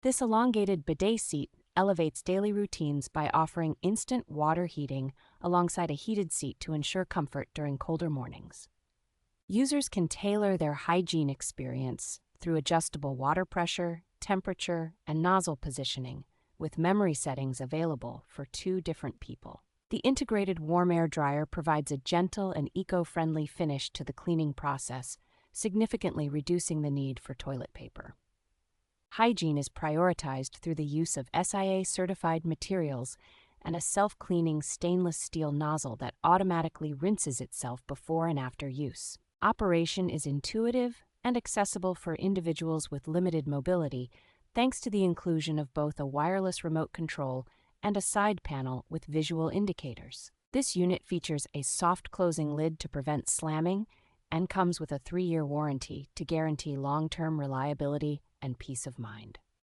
This elongated bidet seat elevates daily routines by offering instant water heating alongside a heated seat to ensure comfort during colder mornings. Users can tailor their hygiene experience through adjustable water pressure, temperature, and nozzle positioning, with memory settings available for 2 different people. The integrated warm air dryer provides a gentle and eco-friendly finish to the cleaning process, significantly reducing the need for toilet paper. Hygiene is prioritized through the use of SIAA-certified materials and a self-cleaning stainless steel nozzle that automatically rinses itself before and after use. Operation is intuitive and accessible for individuals with limited mobility, thanks to the inclusion of both a wireless remote control and a side panel with visual indicators. This unit features a soft closing lid to prevent slamming and comes with a 3-year warranty to guarantee long-term reliability and peace of mind.